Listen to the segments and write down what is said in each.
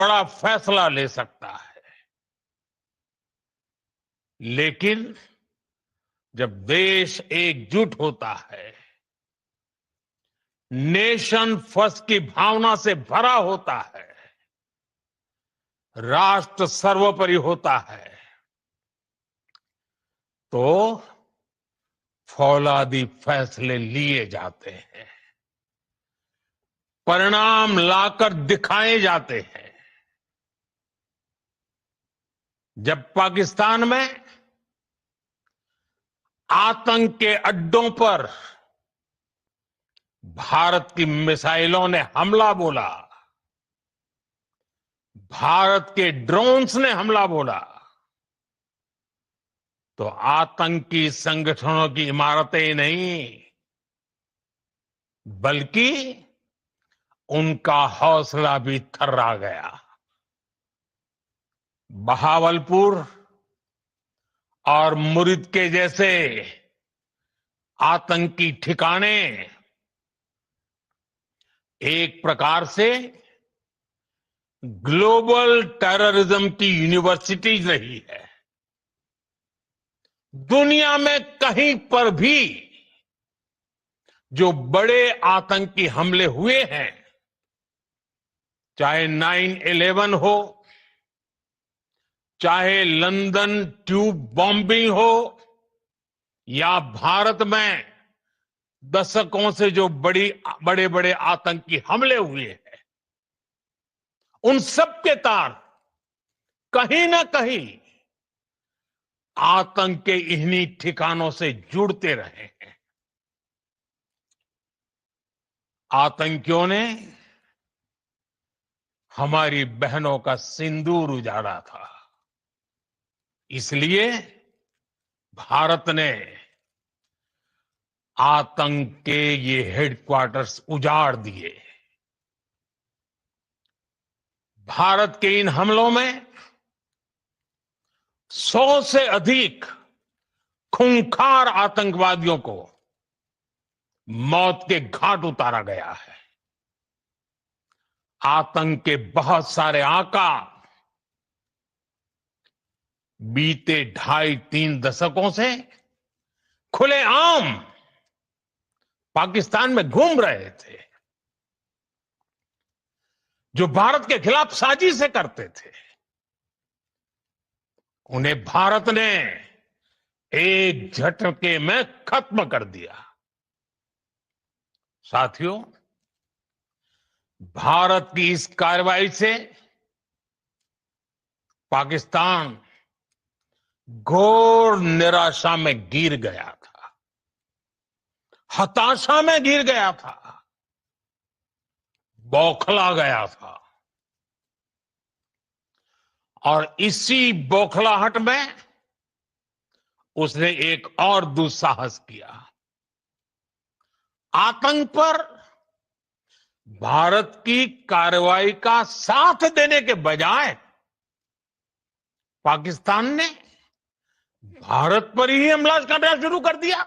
बड़ा फैसला ले सकता है, लेकिन जब देश एकजुट होता है, नेशन फर्स्ट की भावना से भरा होता है, राष्ट्र सर्वोपरि होता है, तो फौलादी फैसले लिए जाते हैं, परिणाम लाकर दिखाए जाते हैं। जब पाकिस्तान में आतंक के अड्डों पर भारत की मिसाइलों ने हमला बोला, भारत के ड्रोन्स ने हमला बोला, तो आतंकी संगठनों की इमारतें नहीं, बल्कि उनका हौसला भी थर्रा गया। बहावलपुर और मुरिद के जैसे आतंकी ठिकाने एक प्रकार से ग्लोबल टेररिज्म की यूनिवर्सिटीज रही है। दुनिया में कहीं पर भी जो बड़े आतंकी हमले हुए हैं, चाहे 9/11 हो, चाहे लंदन ट्यूब बॉम्बिंग हो, या भारत में दशकों से जो बड़े बड़े आतंकी हमले हुए हैं, उन सब के तार कहीं ना कहीं आतंक के इन्हीं ठिकानों से जुड़ते रहे हैं। आतंकियों ने हमारी बहनों का सिंदूर उजाड़ा था, इसलिए भारत ने आतंक के ये हेडक्वार्टर्स उजाड़ दिए। भारत के इन हमलों में 100 से अधिक खूंखार आतंकवादियों को मौत के घाट उतारा गया है। आतंक के बहुत सारे आका बीते 2.5-3 दशकों से खुलेआम पाकिस्तान में घूम रहे थे, जो भारत के खिलाफ साजिशें करते थे। उन्हें भारत ने एक झटके में खत्म कर दिया। साथियों, भारत की इस कार्रवाई से पाकिस्तान घोर निराशा में गिर गया था, हताशा में गिर गया था, बौखला गया था। और इसी बौखलाहट में उसने एक और दुस्साहस किया। आतंक पर भारत की कार्रवाई का साथ देने के बजाय पाकिस्तान ने भारत पर ही हमला करना शुरू कर दिया।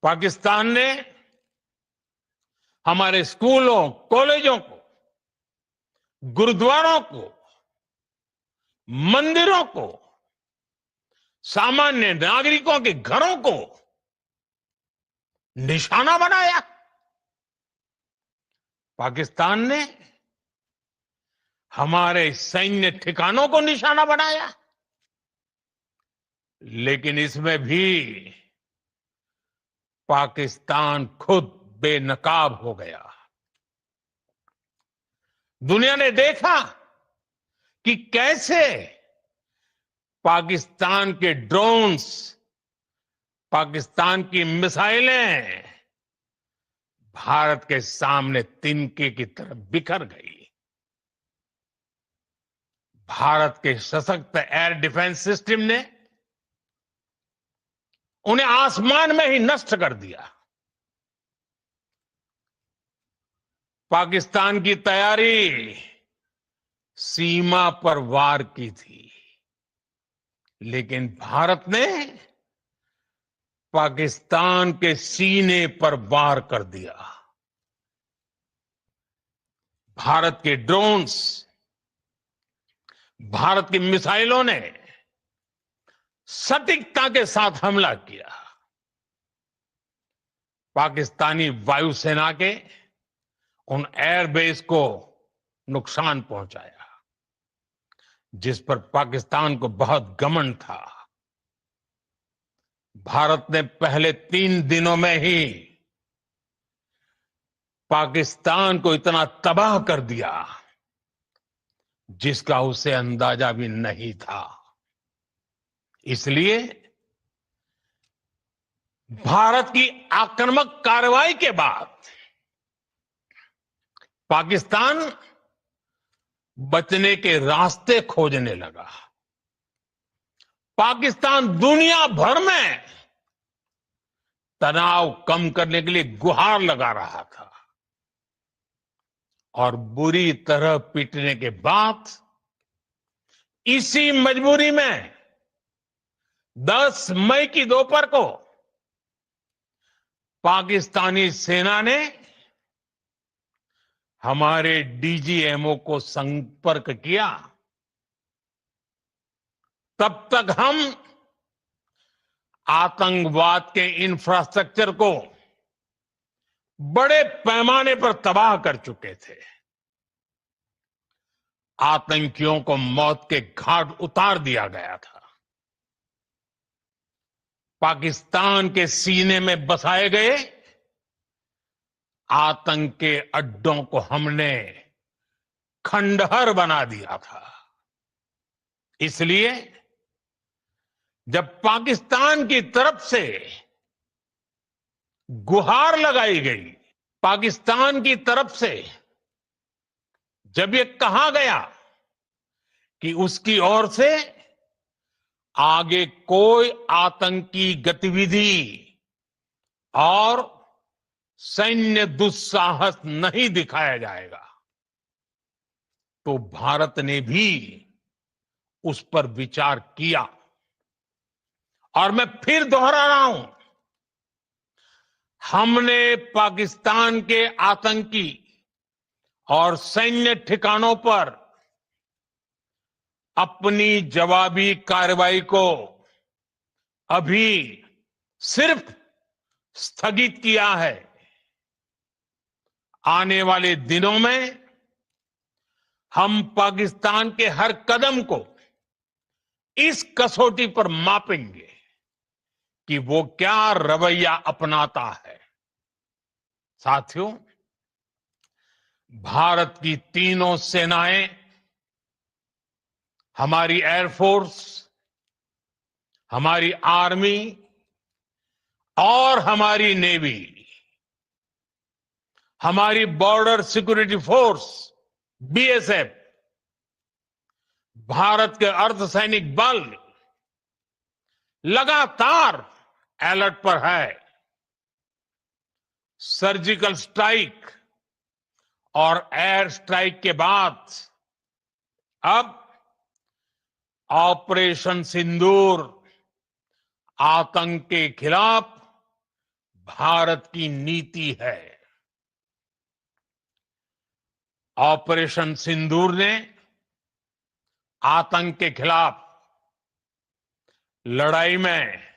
पाकिस्तान ने हमारे स्कूलों, कॉलेजों को, गुरुद्वारों को, मंदिरों को, सामान्य नागरिकों के घरों को निशाना बनाया। पाकिस्तान ने हमारे सैन्य ठिकानों को निशाना बनाया। लेकिन इसमें भी पाकिस्तान खुद बेनकाब हो गया। दुनिया ने देखा कि कैसे पाकिस्तान के ड्रोन्स, पाकिस्तान की मिसाइलें भारत के सामने तिनके की तरह बिखर गई। भारत के सशक्त एयर डिफेंस सिस्टम ने उन्हें आसमान में ही नष्ट कर दिया। पाकिस्तान की तैयारी सीमा पर वार की थी, लेकिन भारत ने पाकिस्तान के सीने पर वार कर दिया। भारत के ड्रोन्स, भारत की मिसाइलों ने सटीकता के साथ हमला किया। पाकिस्तानी वायुसेना के उन एयरबेस को नुकसान पहुंचाया, जिस पर पाकिस्तान को बहुत घमंड था। भारत ने पहले 3 दिनों में ही पाकिस्तान को इतना तबाह कर दिया जिसका उसे अंदाजा भी नहीं था। इसलिए भारत की आक्रामक कार्रवाई के बाद पाकिस्तान बचने के रास्ते खोजने लगा। पाकिस्तान दुनिया भर में तनाव कम करने के लिए गुहार लगा रहा था और बुरी तरह पीटने के बाद इसी मजबूरी में 10 मई की दोपहर को पाकिस्तानी सेना ने हमारे डीजीएमओ को संपर्क किया। तब तक हम आतंकवाद के इंफ्रास्ट्रक्चर को बड़े पैमाने पर तबाह कर चुके थे। आतंकियों को मौत के घाट उतार दिया गया था। पाकिस्तान के सीने में बसाए गए आतंक के अड्डों को हमने खंडहर बना दिया था। इसलिए जब पाकिस्तान की तरफ से गुहार लगाई गई, पाकिस्तान की तरफ से जब ये कहा गया कि उसकी ओर से आगे कोई आतंकी गतिविधि और सैन्य दुस्साहस नहीं दिखाया जाएगा, तो भारत ने भी उस पर विचार किया। और मैं फिर दोहरा रहा हूं, हमने पाकिस्तान के आतंकी और सैन्य ठिकानों पर अपनी जवाबी कार्रवाई को अभी सिर्फ स्थगित किया है। आने वाले दिनों में हम पाकिस्तान के हर कदम को इस कसौटी पर मापेंगे कि वो क्या रवैया अपनाता है। साथियों, भारत की तीनों सेनाएं, हमारी एयरफोर्स, हमारी आर्मी और हमारी नेवी, हमारी border security force BSF, Bharat के अर्धसैनिक बल लगातार अलर्ट पर है। सर्जिकल स्ट्राइक और एयर स्ट्राइक के बाद अब ऑपरेशन सिंदूर आतंक के खिलाफ भारत की नीति है। ऑपरेशन सिंदूर ने आतंक के खिलाफ लड़ाई में